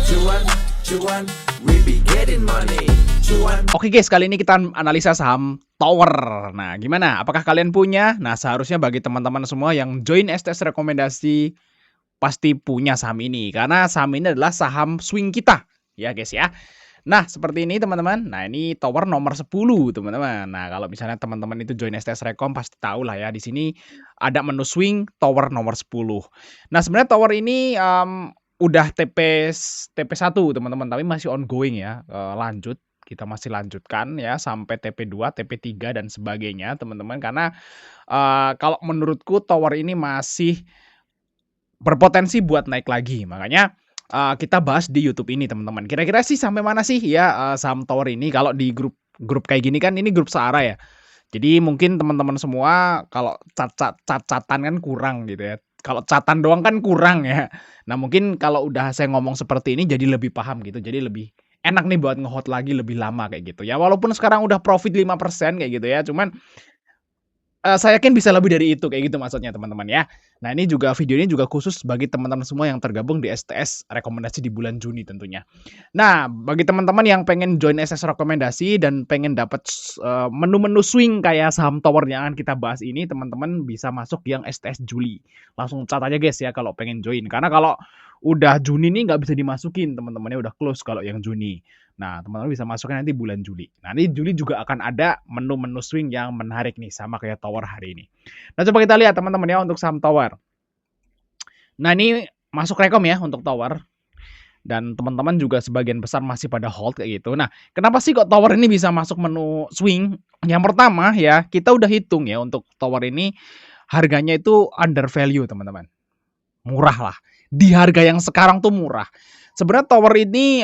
Cuan, cuan, we be getting money. Cuan. Oke guys, kali ini kita analisa saham Tower. Nah, gimana? Apakah kalian punya? Nah, seharusnya bagi teman-teman semua yang join STS rekomendasi pasti punya saham ini. Karena saham ini adalah saham swing kita. Ya guys ya. Nah, seperti ini teman-teman. Nah, ini Tower nomor 10 teman-teman. Nah, kalau misalnya teman-teman itu join STS Rekom pasti tahu lah ya. Di sini ada menu swing Tower nomor 10. Nah, sebenarnya Tower ini udah TP1 teman-teman, tapi masih ongoing ya. Lanjut. Kita masih lanjutkan ya sampai TP2, TP3 dan sebagainya teman-teman. Karena kalau menurutku Tower ini masih berpotensi buat naik lagi. Makanya kita bahas di YouTube ini teman-teman. Kira-kira sih sampai mana sih ya saham Tower ini? Kalau di grup kayak gini kan ini grup Searah ya. Jadi mungkin teman-teman semua kalau catatan kan kurang gitu ya. Kalau catatan doang kan kurang ya. Nah, mungkin kalau udah saya ngomong seperti ini jadi lebih paham gitu. Jadi lebih enak nih buat nge-hold lagi lebih lama kayak gitu ya. Walaupun sekarang udah profit 5% kayak gitu ya. Cuman saya yakin bisa lebih dari itu, kayak gitu maksudnya teman-teman ya. Nah, ini juga video ini juga khusus bagi teman-teman semua yang tergabung di STS rekomendasi di bulan Juni tentunya. Nah, bagi teman-teman yang pengen join STS rekomendasi dan pengen dapat menu-menu swing kayak saham Tower yang akan kita bahas ini, teman-teman bisa masuk yang STS Juli. Langsung cat aja guys ya kalau pengen join. Karena kalau udah Juni nih nggak bisa dimasukin, teman-temannya udah close kalau yang Juni. Nah, teman-teman bisa masuknya nanti bulan Juli. Nah, ini Juli juga akan ada menu-menu swing yang menarik nih, sama kayak Tower hari ini. Nah, coba kita lihat teman-teman ya untuk saham Tower. Nah, ini masuk rekom ya untuk Tower. Dan teman-teman juga sebagian besar masih pada hold kayak gitu. Nah, kenapa sih kok Tower ini bisa masuk menu swing? Yang pertama ya, kita udah hitung ya untuk Tower ini harganya itu under value teman-teman. Murah lah. Di harga yang sekarang tuh murah. Sebenarnya Tower ini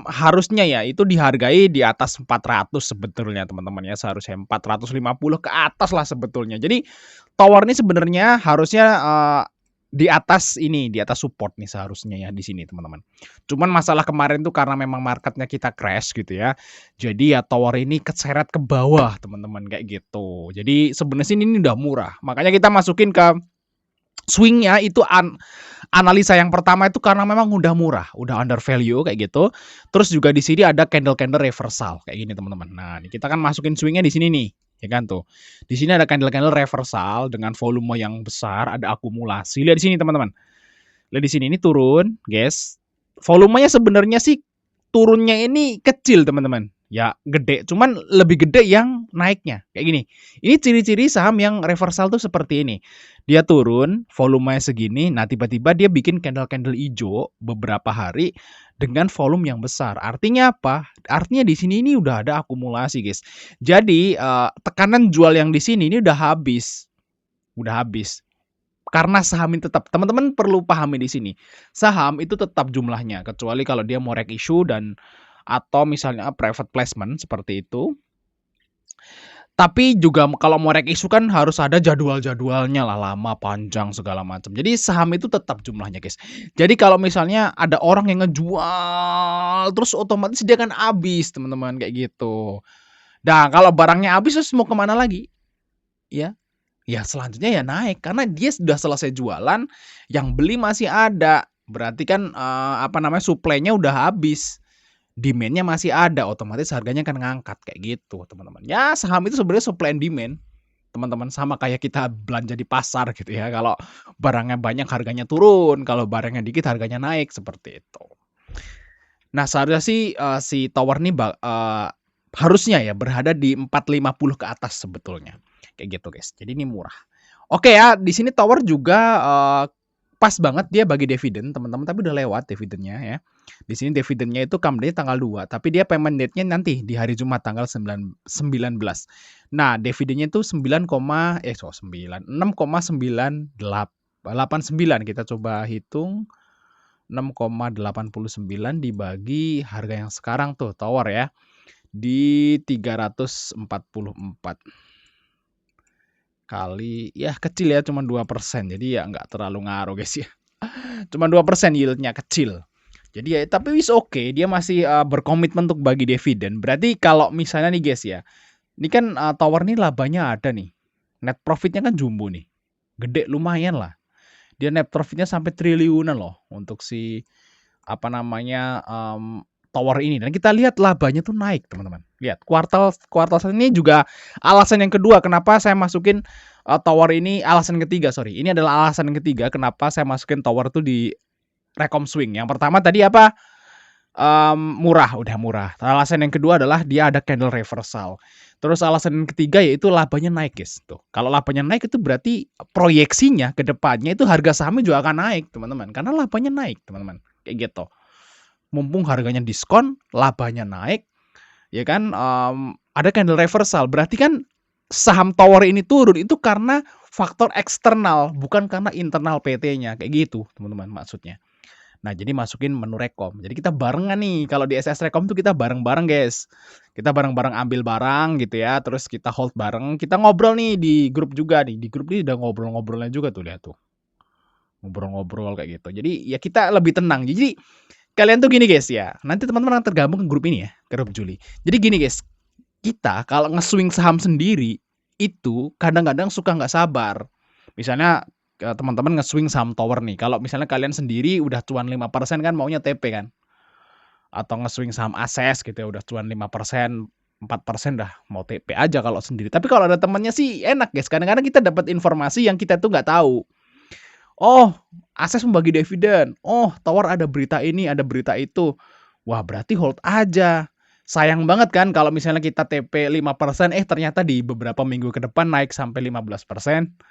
harusnya ya itu dihargai di atas 400 sebetulnya teman-teman ya. Seharusnya 450 ke atas lah sebetulnya. Jadi Tower ini sebenarnya harusnya di atas ini, di atas support nih seharusnya ya di sini teman-teman. Cuman masalah kemarin tuh karena memang marketnya kita crash gitu ya. Jadi ya Tower ini keseret ke bawah teman-teman kayak gitu. Jadi sebenarnya ini udah murah. Makanya kita masukin ke swingnya itu analisa yang pertama itu karena memang udah murah, udah under value kayak gitu. Terus juga di sini ada candle-candle reversal kayak gini teman-teman. Nah, ini kita kan masukin swingnya di sini nih, ya kan tuh. Di sini ada candle-candle reversal dengan volume yang besar, ada akumulasi. Lihat di sini teman-teman. Lihat di sini ini turun, guys. Volumenya sebenarnya sih turunnya ini kecil teman-teman. Ya gede, cuman lebih gede yang naiknya kayak gini. Ini ciri-ciri saham yang reversal tuh seperti ini. Dia turun, volumenya segini, nah tiba-tiba dia bikin candle-candle hijau beberapa hari dengan volume yang besar. Artinya apa? Artinya di sini ini udah ada akumulasi, guys. Jadi tekanan jual yang di sini ini udah habis. Udah habis. Karena saham ini tetap, teman-teman perlu pahami di sini. Saham itu tetap jumlahnya, kecuali kalau dia mau reg issue dan atau misalnya private placement seperti itu. Tapi juga kalau mau reg issue kan harus ada jadwal-jadwalnya lah, lama, panjang, segala macam. Jadi saham itu tetap jumlahnya, guys. Jadi kalau misalnya ada orang yang ngejual, terus otomatis dia kan habis, teman-teman, kayak gitu. Nah, kalau barangnya habis terus mau kemana lagi? Ya, ya selanjutnya ya naik karena dia sudah selesai jualan, yang beli masih ada. Berarti kan suplainya udah habis. Demand-nya masih ada, otomatis harganya kan ngangkat kayak gitu, teman-teman. Ya, saham itu sebenarnya supply and demand, teman-teman, sama kayak kita belanja di pasar gitu ya. Kalau barangnya banyak harganya turun, kalau barangnya dikit harganya naik, seperti itu. Nah, seharusnya sih si Tower nih harusnya ya berada di 450 ke atas sebetulnya. Kayak gitu, guys. Jadi ini murah. Oke ya, di sini Tower juga pas banget dia bagi dividen, teman-teman, tapi udah lewat dividennya ya. Di sini dividennya itu come day tanggal 2, tapi dia payment date-nya nanti di hari Jumat tanggal 19. Nah, dividennya itu 6,89 kita coba hitung. 6,89 dibagi harga yang sekarang tuh Tower ya. Di 344 kali ya kecil ya, cuma 2%. Jadi ya nggak terlalu ngaruh guys ya. Cuma 2% yieldnya kecil. Jadi ya tapi wis oke, dia masih berkomitmen untuk bagi dividen. Berarti kalau misalnya nih guys ya, ini kan Tower nih labanya ada nih. Net profitnya kan jumbo nih. Gede lumayan lah. Dia net profitnya sampai triliunan loh untuk si apa namanya, tower ini dan kita lihat labanya tuh naik, teman-teman. Lihat kuartal kuartal ini juga alasan yang kedua kenapa saya masukin, tower ini alasan ketiga sorry, ini adalah alasan yang ketiga kenapa saya masukin tower tuh di Rekom Swing. Yang pertama tadi apa, murah, udah murah. Alasan yang kedua adalah dia ada candle reversal. Terus alasan yang ketiga yaitu labanya naik, guys. Tuh, kalau labanya naik itu berarti proyeksinya ke depannya itu harga sahamnya juga akan naik, teman-teman. Karena labanya naik, teman-teman. Kayak gitu. Mumpung harganya diskon, labanya naik, ya kan, ada candle reversal. Berarti kan saham tower ini turun itu karena faktor eksternal, bukan karena internal PT-nya. Kayak gitu, teman-teman, maksudnya. Nah, jadi masukin menu rekom. Jadi kita barengan nih, kalau di SS Rekom tuh kita bareng-bareng, guys. Kita bareng-bareng ambil barang gitu ya, terus kita hold bareng, kita ngobrol nih di grup juga nih. Di grup ini udah ngobrol-ngobrolnya juga tuh, lihat tuh. Ngobrol-ngobrol kayak gitu. Jadi ya kita lebih tenang. Jadi kalian tuh gini, guys ya. Nanti teman-teman akan tergabung ke grup ini ya, ke grup Juli. Jadi gini, guys. Kita kalau nge-swing saham sendiri itu kadang-kadang suka nggak sabar. Misalnya teman-teman nge-swing saham tower nih, kalau misalnya kalian sendiri udah cuan 5% kan maunya TP kan, atau nge-swing saham ASES gitu ya udah cuan 5%, 4% dah mau TP aja kalau sendiri. Tapi kalau ada temannya sih enak, guys, kadang-kadang kita dapat informasi yang kita tuh nggak tahu. Oh, ASES membagi dividen, oh tower ada berita ini, ada berita itu. Wah, berarti hold aja. Sayang banget kan kalau misalnya kita TP 5%, ternyata di beberapa minggu ke depan naik sampai 15%.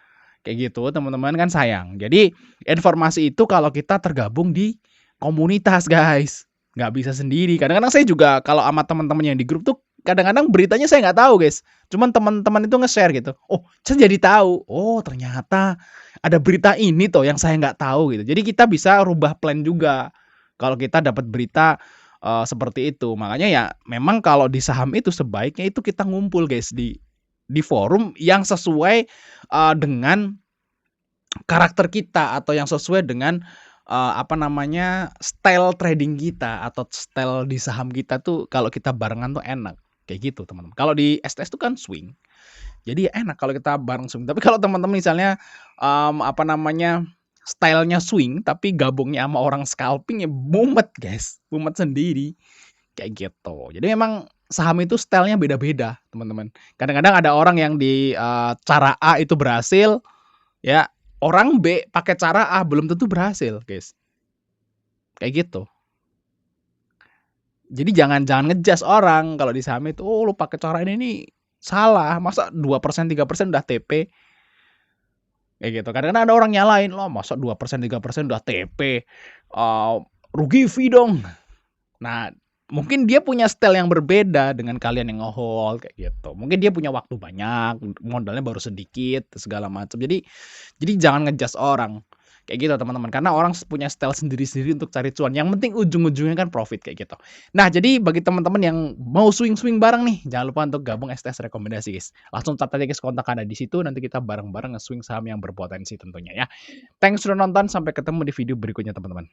Kayak gitu, teman-teman, kan sayang. Jadi, informasi itu kalau kita tergabung di komunitas, guys. Nggak bisa sendiri. Kadang-kadang saya juga kalau sama teman-teman yang di grup tuh, kadang-kadang beritanya saya nggak tahu, guys. Cuman teman-teman itu nge-share gitu. Oh, saya jadi tahu. Oh, ternyata ada berita ini tuh yang saya nggak tahu gitu. Jadi kita bisa rubah plan juga kalau kita dapat berita seperti itu. Makanya ya memang kalau di saham itu sebaiknya itu kita ngumpul, guys, di forum yang sesuai dengan karakter kita atau yang sesuai dengan apa namanya, style trading kita atau style di saham kita tuh kalau kita barengan tuh enak, kayak gitu, teman-teman. Kalau di STS tuh kan swing, jadi enak kalau kita bareng swing. Tapi kalau teman-teman misalnya, apa namanya, style-nya swing tapi gabungnya sama orang scalping ya mumet, guys, mumet sendiri, kayak gitu. Jadi memang saham itu style-nya beda-beda, teman-teman. Kadang-kadang ada orang yang di, cara A itu berhasil, ya, orang B pakai cara A belum tentu berhasil, guys. Kayak gitu. Jadi jangan nge-judge orang kalau di saham itu, "Oh, lu pakai cara ini nih salah, masa 2%, 3% udah TP?" Kayak gitu. Kadang-kadang ada orang nyalain, "Lah, masa 2%, 3% udah TP, rugi fee dong." Nah, mungkin dia punya style yang berbeda dengan kalian yang nge-hold kayak gitu. Mungkin dia punya waktu banyak, modalnya baru sedikit, segala macam. Jadi jangan nge-judge orang. Kayak gitu, teman-teman. Karena orang punya style sendiri-sendiri untuk cari cuan. Yang penting ujung-ujungnya kan profit kayak gitu. Nah, jadi bagi teman-teman yang mau swing-swing bareng nih, jangan lupa untuk gabung STS rekomendasi, guys. Langsung catat aja, guys, kontak ada di situ. Nanti kita bareng-bareng nge-swing saham yang berpotensi tentunya ya. Thanks sudah nonton. Sampai ketemu di video berikutnya, teman-teman.